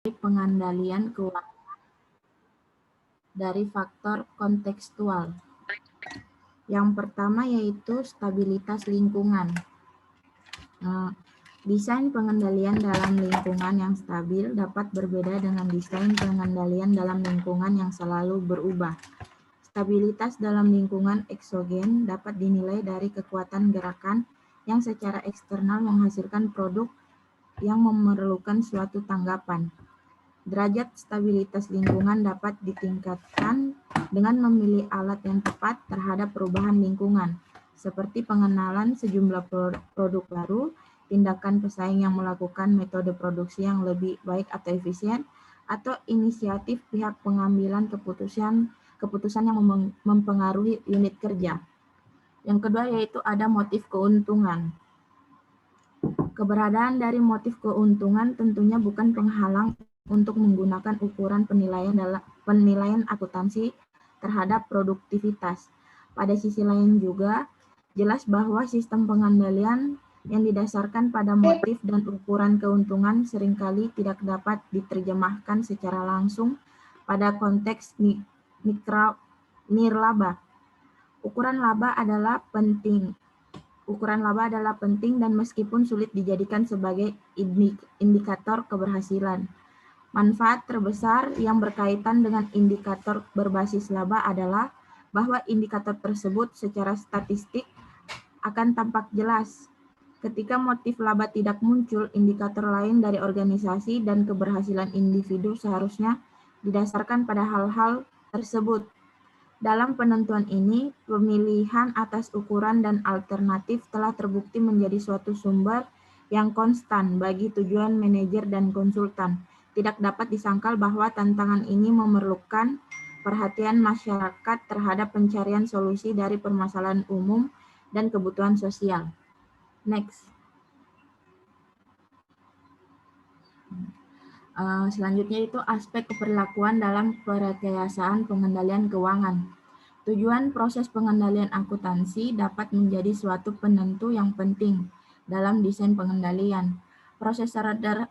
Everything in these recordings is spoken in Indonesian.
Pengendalian keuangan dari faktor kontekstual. Yang pertama yaitu stabilitas lingkungan. Desain pengendalian dalam lingkungan yang stabil dapat berbeda dengan desain pengendalian dalam lingkungan yang selalu berubah. Stabilitas dalam lingkungan eksogen dapat dinilai dari kekuatan gerakan yang secara eksternal menghasilkan produk yang memerlukan suatu tanggapan. Derajat stabilitas lingkungan dapat ditingkatkan dengan memilih alat yang tepat terhadap perubahan lingkungan, seperti pengenalan sejumlah produk baru, tindakan pesaing yang melakukan metode produksi yang lebih baik atau efisien, atau inisiatif pihak pengambilan keputusan yang mempengaruhi unit kerja. Yang kedua yaitu ada motif keuntungan. Keberadaan dari motif keuntungan tentunya bukan penghalang untuk menggunakan ukuran penilaian akuntansi terhadap produktivitas. Pada sisi lain juga, jelas bahwa sistem pengendalian yang didasarkan pada motif dan ukuran keuntungan seringkali tidak dapat diterjemahkan secara langsung pada konteks nirlaba. Ukuran laba adalah penting dan meskipun sulit dijadikan sebagai indikator keberhasilan. Manfaat terbesar yang berkaitan dengan indikator berbasis laba adalah bahwa indikator tersebut secara statistik akan tampak jelas. Ketika motif laba tidak muncul, indikator lain dari organisasi dan keberhasilan individu seharusnya didasarkan pada hal-hal tersebut. Dalam penentuan ini, pemilihan atas ukuran dan alternatif telah terbukti menjadi suatu sumber yang konstan bagi tujuan manajer dan konsultan. Tidak dapat disangkal bahwa tantangan ini memerlukan perhatian masyarakat terhadap pencarian solusi dari permasalahan umum dan kebutuhan sosial. Next. Selanjutnya itu aspek keperlakuan dalam perekayasaan pengendalian keuangan. Tujuan proses pengendalian akuntansi dapat menjadi suatu penentu yang penting dalam desain pengendalian. Proses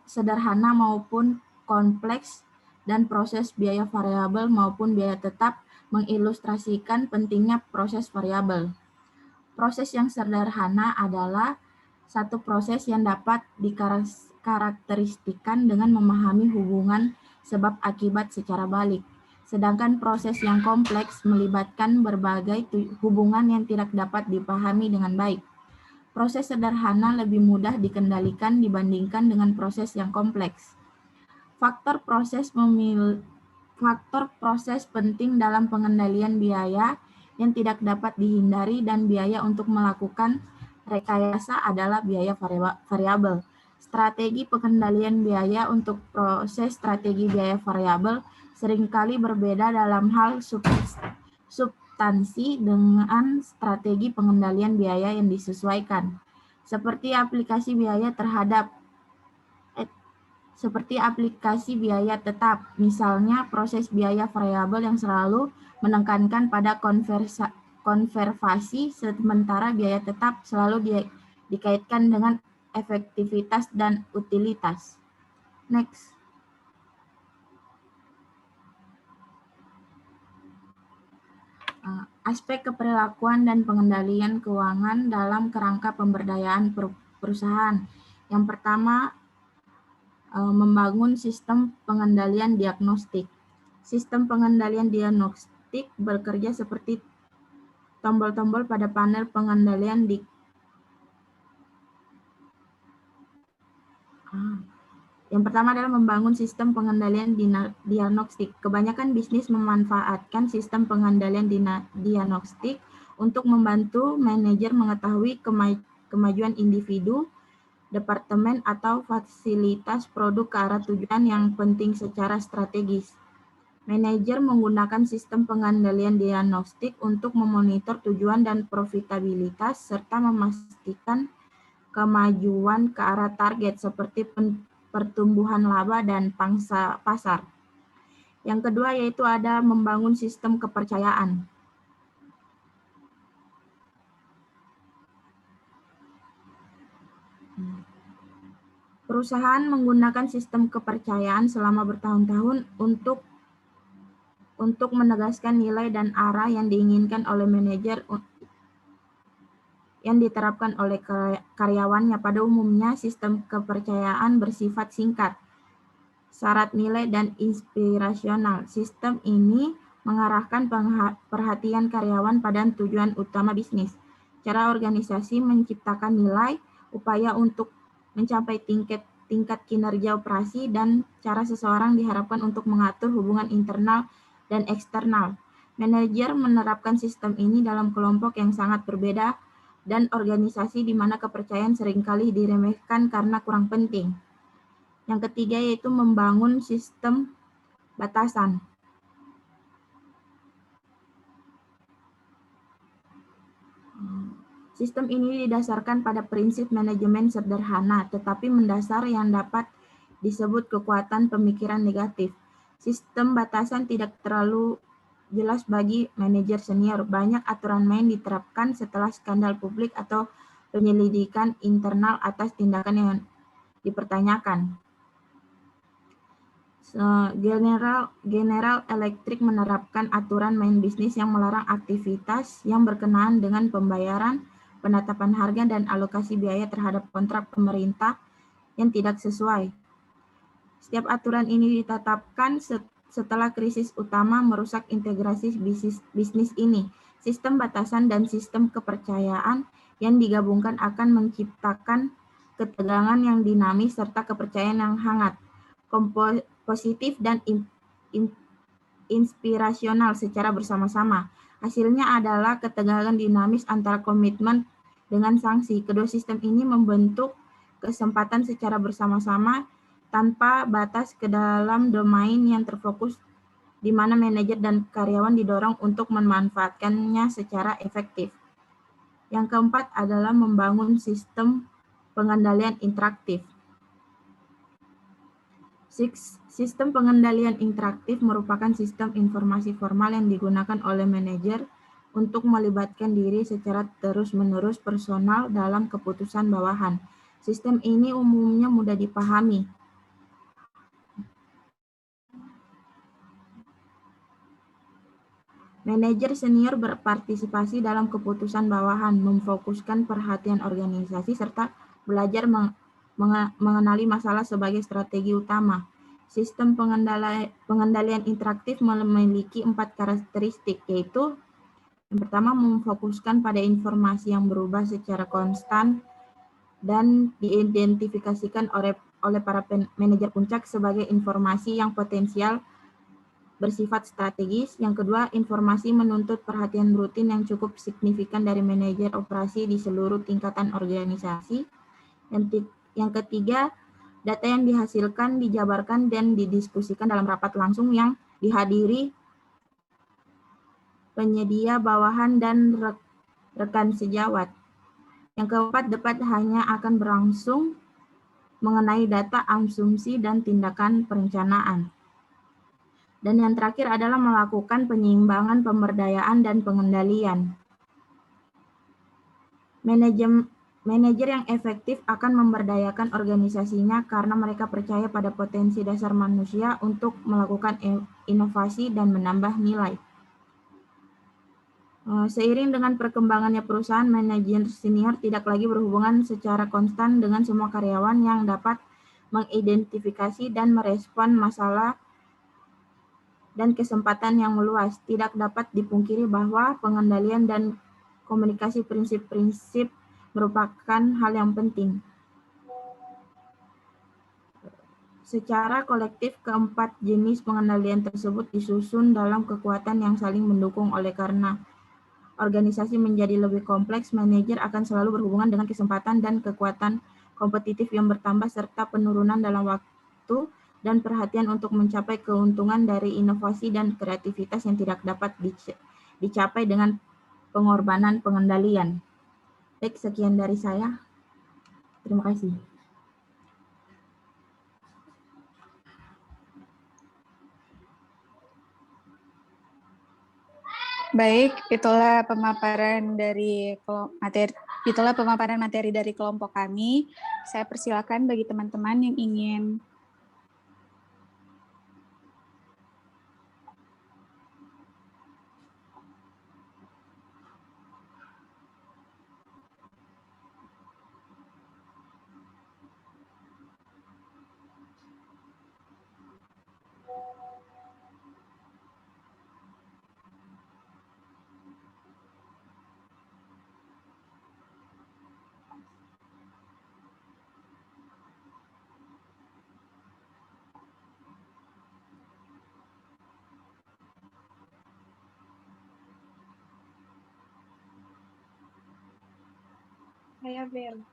sederhana maupun kompleks dan proses biaya variabel maupun biaya tetap mengilustrasikan pentingnya proses variabel. Proses yang sederhana adalah satu proses yang dapat dikarakteristikan dengan memahami hubungan sebab akibat secara balik. Sedangkan proses yang kompleks melibatkan berbagai hubungan yang tidak dapat dipahami dengan baik. Proses sederhana lebih mudah dikendalikan dibandingkan dengan proses yang kompleks. Faktor proses penting dalam pengendalian biaya yang tidak dapat dihindari dan biaya untuk melakukan rekayasa adalah biaya variabel. Strategi pengendalian biaya untuk proses strategi biaya variabel seringkali berbeda dalam hal substansi dengan strategi pengendalian biaya yang disesuaikan, seperti aplikasi biaya tetap, misalnya proses biaya variabel yang selalu menekankan pada konservasi, sementara biaya tetap selalu dikaitkan dengan efektivitas dan utilitas. Next. Aspek keperilakuan dan pengendalian keuangan dalam kerangka pemberdayaan perusahaan. Yang pertama, membangun sistem pengendalian diagnostik. Sistem pengendalian diagnostik bekerja seperti tombol-tombol pada panel pengendalian Yang pertama adalah membangun sistem pengendalian diagnostik. Kebanyakan bisnis memanfaatkan sistem pengendalian diagnostik untuk membantu manajer mengetahui kemajuan individu, departemen, atau fasilitas produk ke arah tujuan yang penting secara strategis. Manajer menggunakan sistem pengendalian diagnostik untuk memonitor tujuan dan profitabilitas serta memastikan kemajuan ke arah target seperti pertumbuhan laba dan pangsa pasar. Yang kedua yaitu ada membangun sistem kepercayaan. Perusahaan menggunakan sistem kepercayaan selama bertahun-tahun untuk menegaskan nilai dan arah yang diinginkan oleh manajer yang diterapkan oleh karyawannya. Pada umumnya, sistem kepercayaan bersifat singkat, syarat nilai, dan inspirasional. Sistem ini mengarahkan perhatian karyawan pada tujuan utama bisnis. Cara organisasi menciptakan nilai, upaya untuk mencapai tingkat kinerja operasi, dan cara seseorang diharapkan untuk mengatur hubungan internal dan eksternal. Manajer menerapkan sistem ini dalam kelompok yang sangat berbeda dan organisasi di mana kepercayaan seringkali diremehkan karena kurang penting. Yang ketiga yaitu membangun sistem batasan. Sistem ini didasarkan pada prinsip manajemen sederhana, tetapi mendasar yang dapat disebut kekuatan pemikiran negatif. Sistem batasan tidak terlalu jelas bagi manajer senior. Banyak aturan main diterapkan setelah skandal publik atau penyelidikan internal atas tindakan yang dipertanyakan. General Electric menerapkan aturan main bisnis yang melarang aktivitas yang berkenaan dengan pembayaran, penetapan harga, dan alokasi biaya terhadap kontrak pemerintah yang tidak sesuai. Setiap aturan ini ditetapkan setelah krisis utama merusak integrasi bisnis ini. Sistem batasan dan sistem kepercayaan yang digabungkan akan menciptakan ketegangan yang dinamis serta kepercayaan yang hangat, positif, dan inspirasional secara bersama-sama. Hasilnya adalah ketegangan dinamis antara komitmen dengan sanksi. Kedua sistem ini membentuk kesempatan secara bersama-sama tanpa batas ke dalam domain yang terfokus, di mana manajer dan karyawan didorong untuk memanfaatkannya secara efektif. Yang keempat adalah membangun sistem pengendalian interaktif. Sistem pengendalian interaktif merupakan sistem informasi formal yang digunakan oleh manajer untuk melibatkan diri secara terus-menerus personal dalam keputusan bawahan. Sistem ini umumnya mudah dipahami. Manajer senior berpartisipasi dalam keputusan bawahan, memfokuskan perhatian organisasi, serta belajar mengenali masalah sebagai strategi utama. Sistem pengendalian interaktif memiliki 4 karakteristik, yaitu yang pertama, memfokuskan pada informasi yang berubah secara konstan dan diidentifikasikan oleh para manajer puncak sebagai informasi yang potensial bersifat strategis. Yang kedua, informasi menuntut perhatian rutin yang cukup signifikan dari manajer operasi di seluruh tingkatan organisasi. Yang ketiga, data yang dihasilkan dijabarkan dan didiskusikan dalam rapat langsung yang dihadiri penyedia bawahan dan rekan sejawat. Yang keempat, debat hanya akan berlangsung mengenai data, asumsi, dan tindakan perencanaan. Dan yang terakhir adalah melakukan penyeimbangan pemberdayaan dan pengendalian. Manajer yang efektif akan memberdayakan organisasinya karena mereka percaya pada potensi dasar manusia untuk melakukan inovasi dan menambah nilai. Seiring dengan perkembangannya perusahaan, manajer senior tidak lagi berhubungan secara konstan dengan semua karyawan yang dapat mengidentifikasi dan merespon masalah dan kesempatan yang meluas. Tidak dapat dipungkiri bahwa pengendalian dan komunikasi prinsip-prinsip merupakan hal yang penting. Secara kolektif, keempat jenis pengendalian tersebut disusun dalam kekuatan yang saling mendukung. Oleh karena organisasi menjadi lebih kompleks, manajer akan selalu berhubungan dengan kesempatan dan kekuatan kompetitif yang bertambah serta penurunan dalam waktu dan perhatian untuk mencapai keuntungan dari inovasi dan kreativitas yang tidak dapat dicapai dengan pengorbanan pengendalian. Baik, sekian dari saya. Terima kasih. Baik, itulah pemaparan materi dari kelompok kami. saya persilakan bagi teman-teman yang ingin Saya Bel.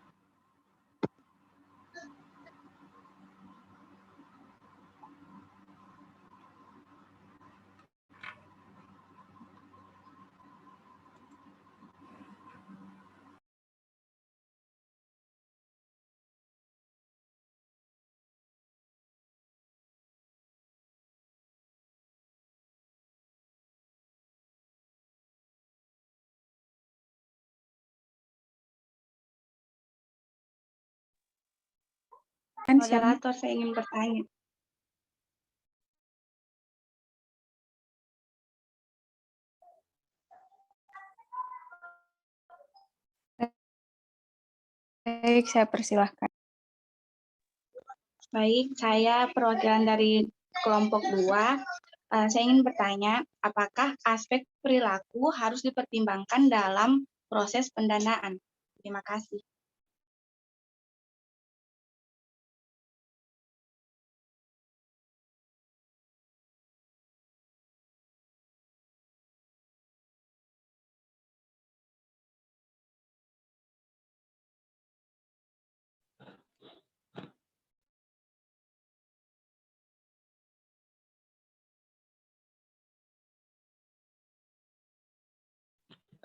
Moderator, saya ingin bertanya. baik, saya persilahkan. Baik, saya perwakilan dari kelompok 2. Saya ingin bertanya, apakah aspek perilaku harus dipertimbangkan dalam proses pendanaan? Terima kasih.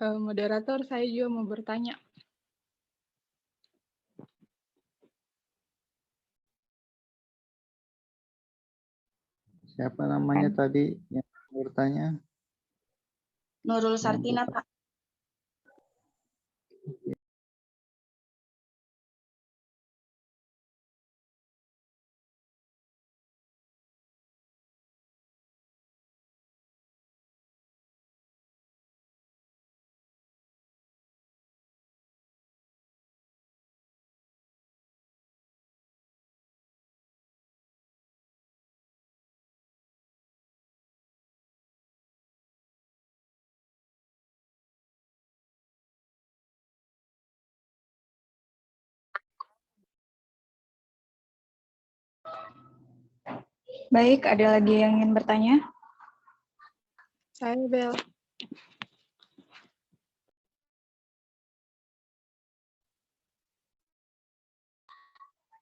Moderator, saya juga mau bertanya. Siapa namanya tadi yang bertanya? Nurul Sartina, Pak. Baik, ada lagi yang ingin bertanya? Saya Bel.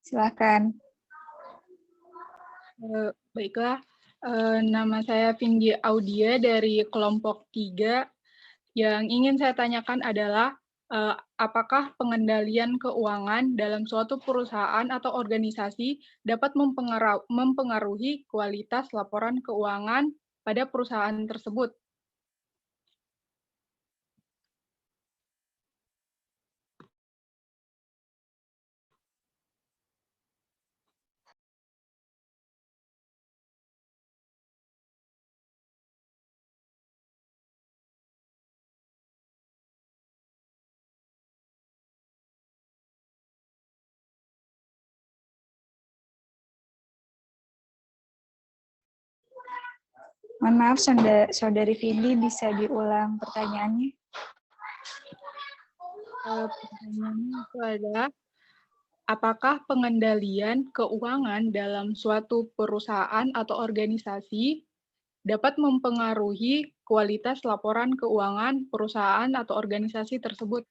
Silakan. Baiklah, nama saya Vindi Audia dari kelompok 3. Yang ingin saya tanyakan adalah, apakah pengendalian keuangan dalam suatu perusahaan atau organisasi dapat mempengaruhi kualitas laporan keuangan pada perusahaan tersebut? Mohon maaf, Saudari Vindi, bisa diulang pertanyaannya? Pertanyaannya itu adalah, apakah pengendalian keuangan dalam suatu perusahaan atau organisasi dapat mempengaruhi kualitas laporan keuangan perusahaan atau organisasi tersebut?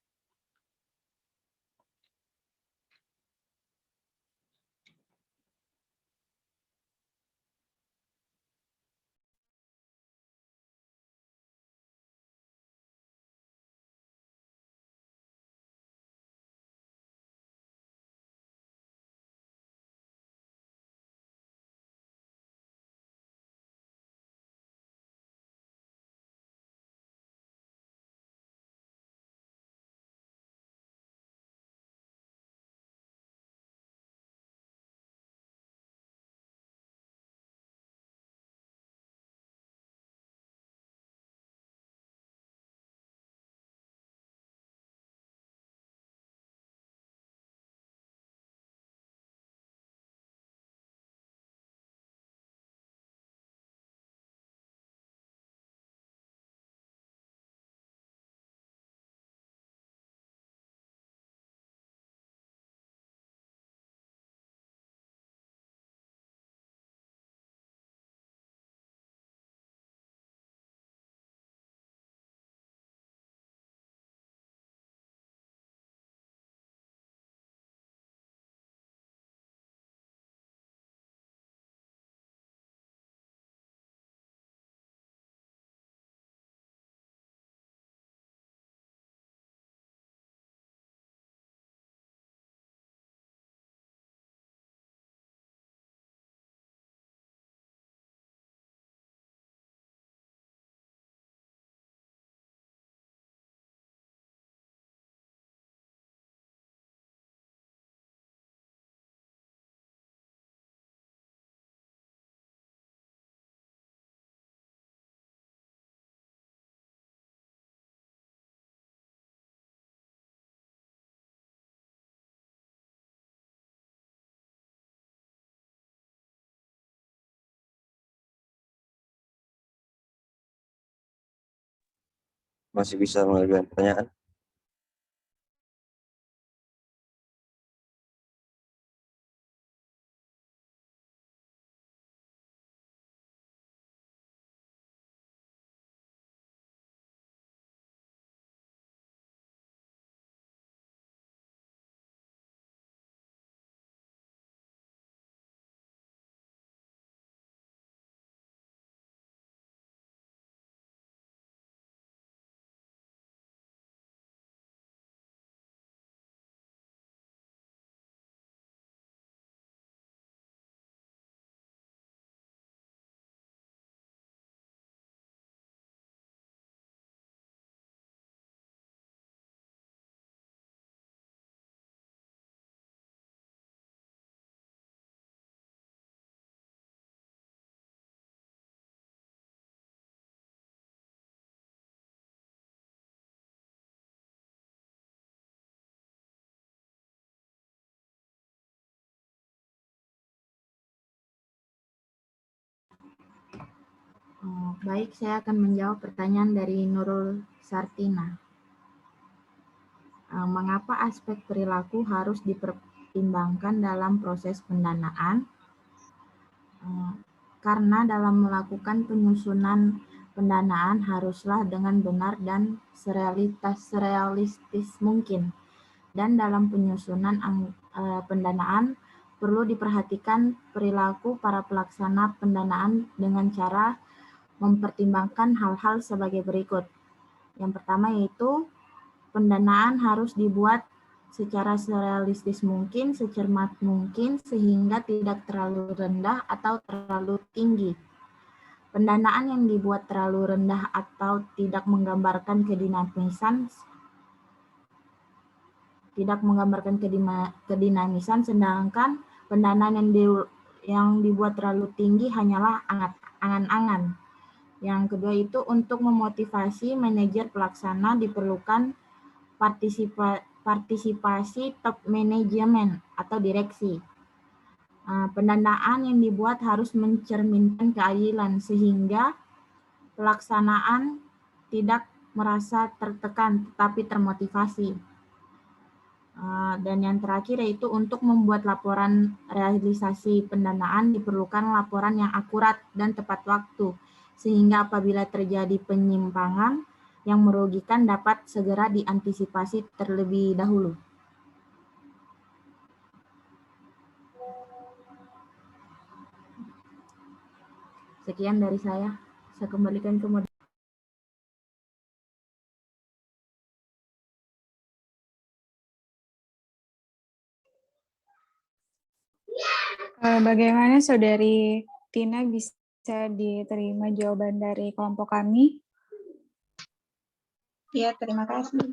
Masih bisa mengajukan pertanyaan? Baik, saya akan menjawab pertanyaan dari Nurul Sartina. Mengapa aspek perilaku harus dipertimbangkan dalam proses pendanaan? Karena dalam melakukan penyusunan pendanaan haruslah dengan benar dan serealistis mungkin. Dan dalam penyusunan pendanaan perlu diperhatikan perilaku para pelaksana pendanaan dengan cara mempertimbangkan hal-hal sebagai berikut. Yang pertama yaitu pendanaan harus dibuat secara serealistis mungkin, secermat mungkin, sehingga tidak terlalu rendah atau terlalu tinggi. Pendanaan yang dibuat terlalu rendah atau tidak menggambarkan kedinamisan, sedangkan pendanaan yang dibuat terlalu tinggi hanyalah angan-angan. Yang kedua itu untuk memotivasi manajer pelaksana diperlukan partisipasi top manajemen atau direksi. Pendanaan yang dibuat harus mencerminkan keadilan sehingga pelaksanaan tidak merasa tertekan tetapi termotivasi. Dan yang terakhir yaitu untuk membuat laporan realisasi pendanaan diperlukan laporan yang akurat dan tepat waktu, sehingga apabila terjadi penyimpangan yang merugikan dapat segera diantisipasi terlebih dahulu. Sekian dari saya. Saya kembalikan ke moderator. Bagaimana Saudari Tina bisa diterima jawaban dari kelompok kami? Ya, terima kasih.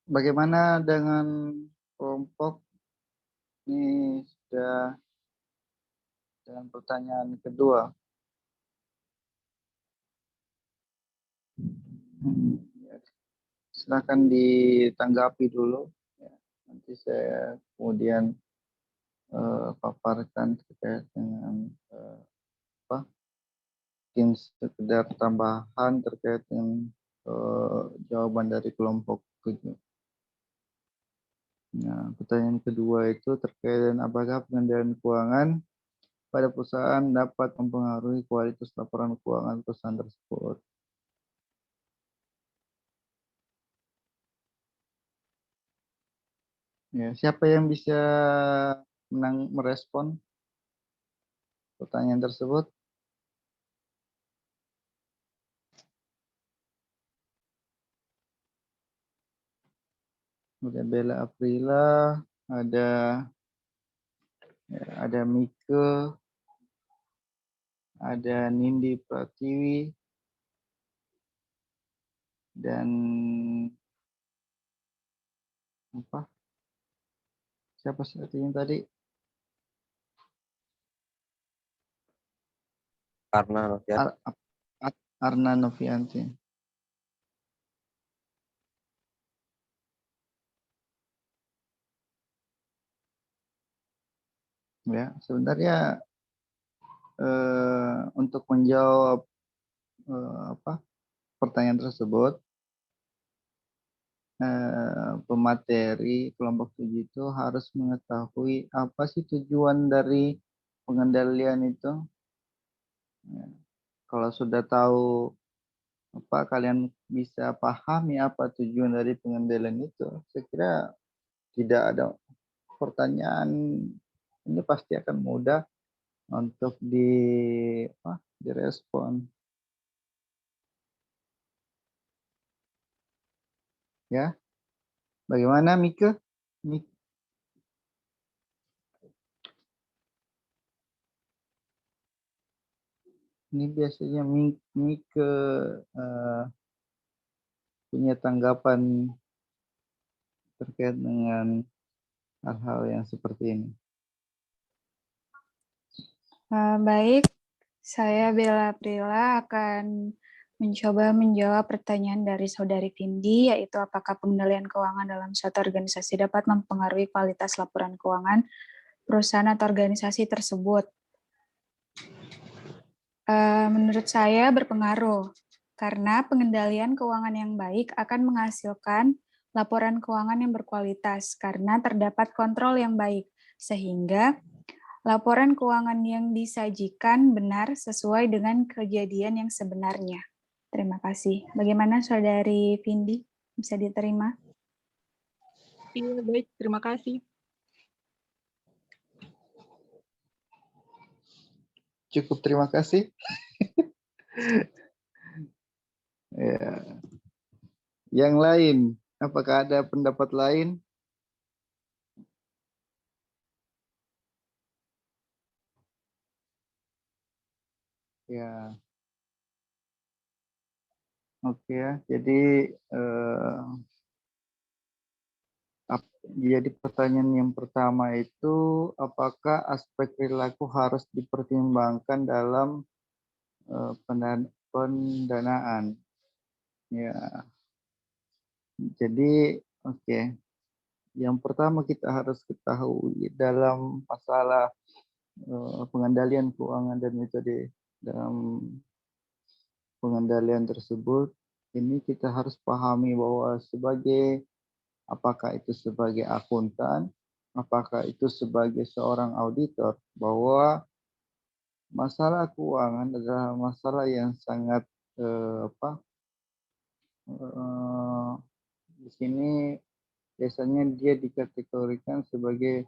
Bagaimana dengan kelompok ini sudah dengan pertanyaan kedua? Ya, silakan ditanggapi dulu. Ya, nanti saya kemudian paparkan terkait dengan apa mungkin sekedar tambahan terkait dengan jawaban dari kelompok 7. Nah, pertanyaan kedua itu terkait dengan apakah pengendalian keuangan pada perusahaan dapat mempengaruhi kualitas laporan keuangan perusahaan tersebut. Ya, siapa yang bisa merespon pertanyaan tersebut? Ada Bella Aprila, ada Mike, ada Nindi Pratiwi, dan apa? Siapa yang tadi? Karena Arna Novianti. Ya, sebenarnya untuk menjawab pertanyaan tersebut, pemateri kelompok 7 itu harus mengetahui apa sih tujuan dari pengendalian itu. Ya, kalau sudah tahu kalian bisa pahami apa tujuan dari pengendalian itu, saya kira tidak ada pertanyaan, ini pasti akan mudah untuk direspon. Ya, bagaimana Mika? Ini biasanya Mika punya tanggapan terkait dengan hal-hal yang seperti ini. Baik, saya Bella Aprila akan mencoba menjawab pertanyaan dari Saudari Vindi, yaitu apakah pengendalian keuangan dalam suatu organisasi dapat mempengaruhi kualitas laporan keuangan perusahaan atau organisasi tersebut. Menurut saya berpengaruh, karena pengendalian keuangan yang baik akan menghasilkan laporan keuangan yang berkualitas, karena terdapat kontrol yang baik, sehingga laporan keuangan yang disajikan benar sesuai dengan kejadian yang sebenarnya. Terima kasih. Bagaimana Saudari Vindi? Bisa diterima? Iya, baik. Terima kasih. Cukup, terima kasih. Ya. Yang lain, apakah ada pendapat lain? Ya. Oke ya. Jadi pertanyaan yang pertama itu, apakah aspek perilaku harus dipertimbangkan dalam pendanaan? Ya. Jadi yang pertama kita harus ketahui dalam masalah pengendalian keuangan dan metode dalam pengendalian tersebut, ini kita harus pahami bahwa apakah itu sebagai akuntan, apakah itu sebagai seorang auditor, bahwa masalah keuangan adalah masalah yang sangat di sini biasanya dia dikategorikan sebagai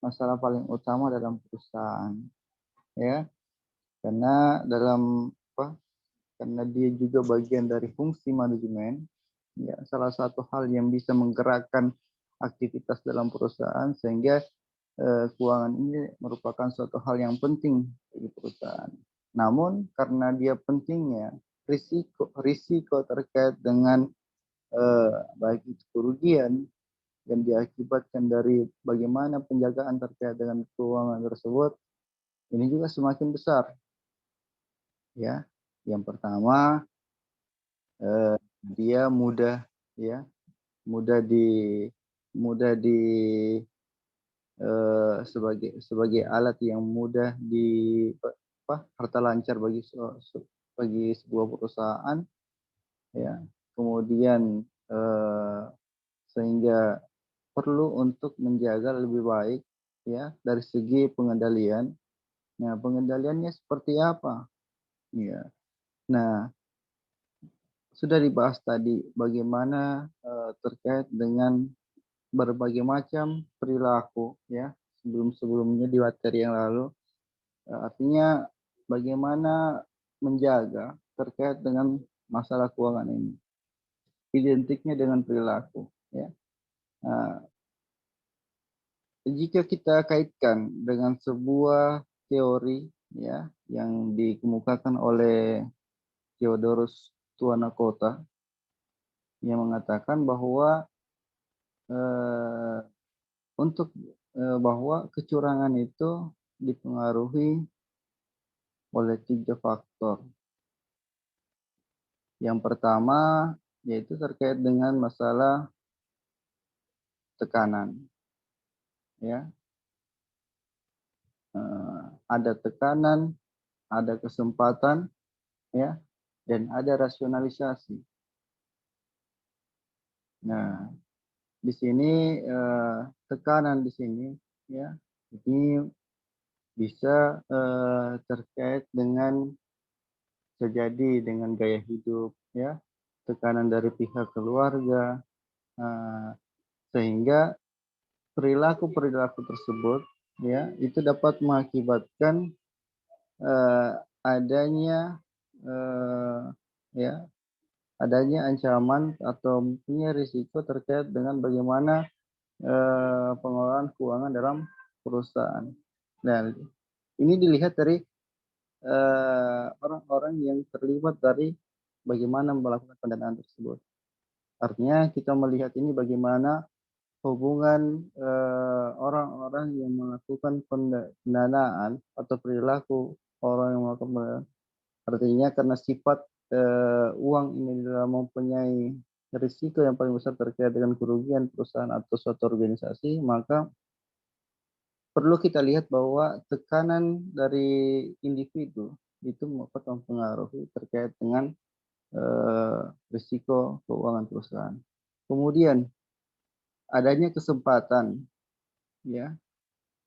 masalah paling utama dalam perusahaan, ya, karena karena dia juga bagian dari fungsi manajemen, ya, salah satu hal yang bisa menggerakkan aktivitas dalam perusahaan, sehingga keuangan ini merupakan suatu hal yang penting bagi perusahaan. Namun karena dia pentingnya, risiko terkait dengan baik itu kerugian yang diakibatkan dari bagaimana penjagaan terkait dengan keuangan tersebut, ini juga semakin besar. Ya, yang pertama dia mudah ya, mudah di sebagai alat yang mudah harta lancar bagi sebuah perusahaan ya. Kemudian sehingga perlu untuk menjaga lebih baik ya dari segi pengendalian. Nah, pengendaliannya seperti apa? Ya. Nah, sudah dibahas tadi bagaimana terkait dengan berbagai macam perilaku ya sebelumnya di materi yang lalu. Artinya bagaimana menjaga terkait dengan masalah keuangan ini. Identiknya dengan perilaku ya. Nah, jika kita kaitkan dengan sebuah teori ya yang dikemukakan oleh Theodorus Tuanakota yang mengatakan bahwa bahwa kecurangan itu dipengaruhi oleh 3 faktor. Yang pertama yaitu terkait dengan masalah tekanan. Ya, ada tekanan, ada kesempatan, ya, dan ada rasionalisasi. Nah, di sini tekanan di sini, ya, ini bisa terkait dengan terjadi dengan gaya hidup, ya, tekanan dari pihak keluarga, sehingga perilaku tersebut ya itu dapat mengakibatkan adanya adanya ancaman atau punya risiko terkait dengan bagaimana pengelolaan keuangan dalam perusahaan. Dan ini dilihat dari orang-orang yang terlibat dari bagaimana melakukan pendanaan tersebut. Artinya kita melihat ini bagaimana hubungan orang-orang yang melakukan pendanaan atau perilaku orang yang melakukan pendanaan. Artinya karena sifat uang ini adalah mempunyai risiko yang paling besar terkait dengan kerugian perusahaan atau suatu organisasi, maka perlu kita lihat bahwa tekanan dari individu itu dapat mempengaruhi terkait dengan risiko keuangan perusahaan. Kemudian adanya kesempatan ya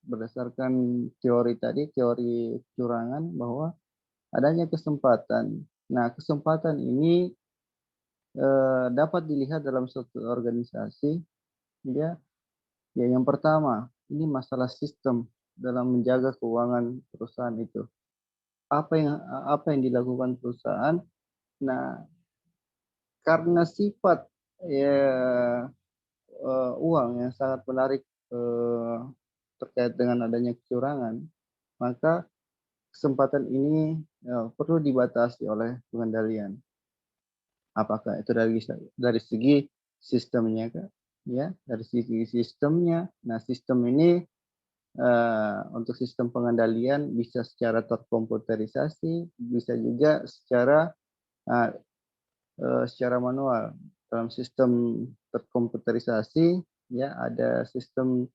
berdasarkan teori tadi, teori kecurangan, bahwa adanya kesempatan. Nah, kesempatan ini dapat dilihat dalam suatu organisasi ya. Ya, yang pertama, ini masalah sistem dalam menjaga keuangan perusahaan itu. Apa yang dilakukan perusahaan? Nah, karena sifat ya uang yang sangat menarik terkait dengan adanya kecurangan, maka kesempatan ini perlu dibatasi oleh pengendalian. Apakah itu dari segi sistemnya, ya, dari segi sistemnya. Nah, sistem ini untuk sistem pengendalian bisa secara terkomputerisasi, bisa juga secara manual. Dalam sistem terkomputerisasi, ya ada sistem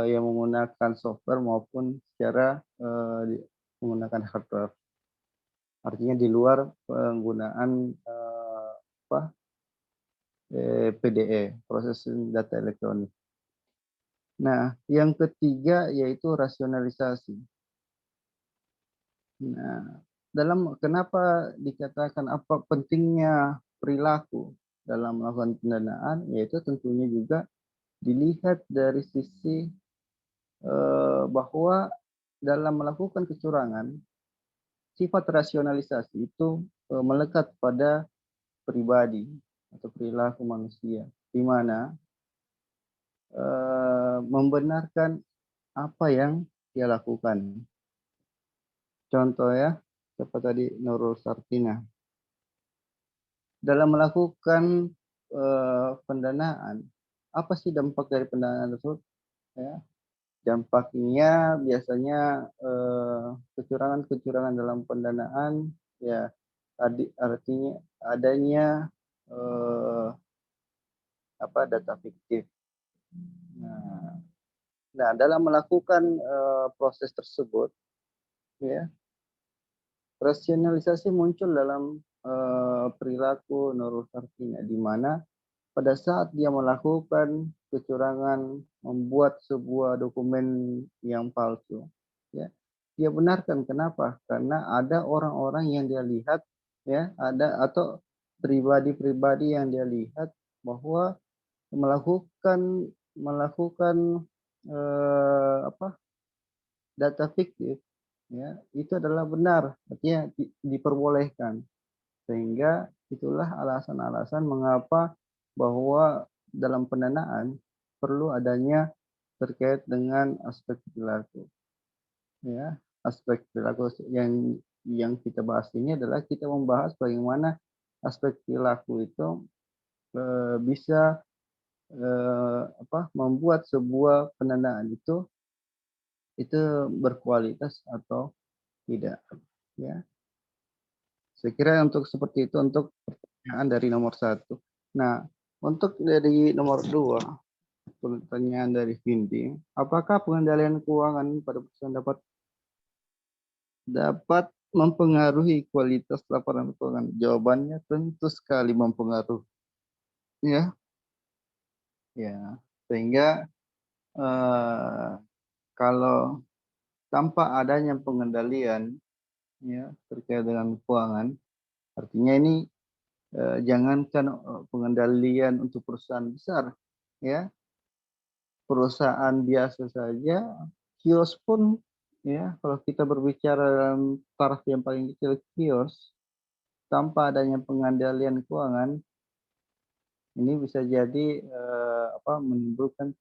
yang menggunakan software maupun secara menggunakan hardware. Artinya di luar penggunaan PDE, processing data elektronik. Nah, yang ketiga yaitu rasionalisasi. Nah, kenapa dikatakan apa pentingnya perilaku dalam melakukan pendanaan, yaitu tentunya juga dilihat dari sisi bahwa dalam melakukan kecurangan, sifat rasionalisasi itu melekat pada pribadi atau perilaku manusia, di mana membenarkan apa yang dia lakukan. Contoh ya, seperti tadi Nurul Sartina. Dalam melakukan pendanaan. Apa sih dampak dari pendanaan tersebut? Ya, dampaknya biasanya kecurangan-kecurangan dalam pendanaan, ya artinya adanya data fiktif. Nah, dalam melakukan proses tersebut, ya rasionalisasi muncul dalam perilaku Nurul Sarkina, di mana pada saat dia melakukan kecurangan, membuat sebuah dokumen yang palsu, ya, dia benarkan. Kenapa? Karena ada orang-orang yang dia lihat, ya, atau pribadi-pribadi yang dia lihat bahwa melakukan data fiktif, ya, itu adalah benar, artinya diperbolehkan. Sehingga itulah alasan-alasan mengapa bahwa dalam pendanaan perlu adanya terkait dengan aspek perilaku. Ya, aspek perilaku yang kita bahas ini adalah kita membahas bagaimana aspek perilaku itu bisa membuat sebuah pendanaan itu berkualitas atau tidak. Ya, saya kira untuk seperti itu untuk pertanyaan dari nomor 1. Nah, untuk dari nomor 2, pertanyaan dari Vindi, apakah pengendalian keuangan pada perusahaan dapat mempengaruhi kualitas laporan keuangan? Jawabannya tentu sekali mempengaruhi. Ya, sehingga kalau tanpa adanya pengendalian, ya, terkait dengan keuangan, artinya ini jangankan pengendalian untuk perusahaan besar, ya, perusahaan biasa saja, kios pun, ya, kalau kita berbicara dalam taraf yang paling kecil kios, tanpa adanya pengendalian keuangan, ini bisa jadi menimbulkan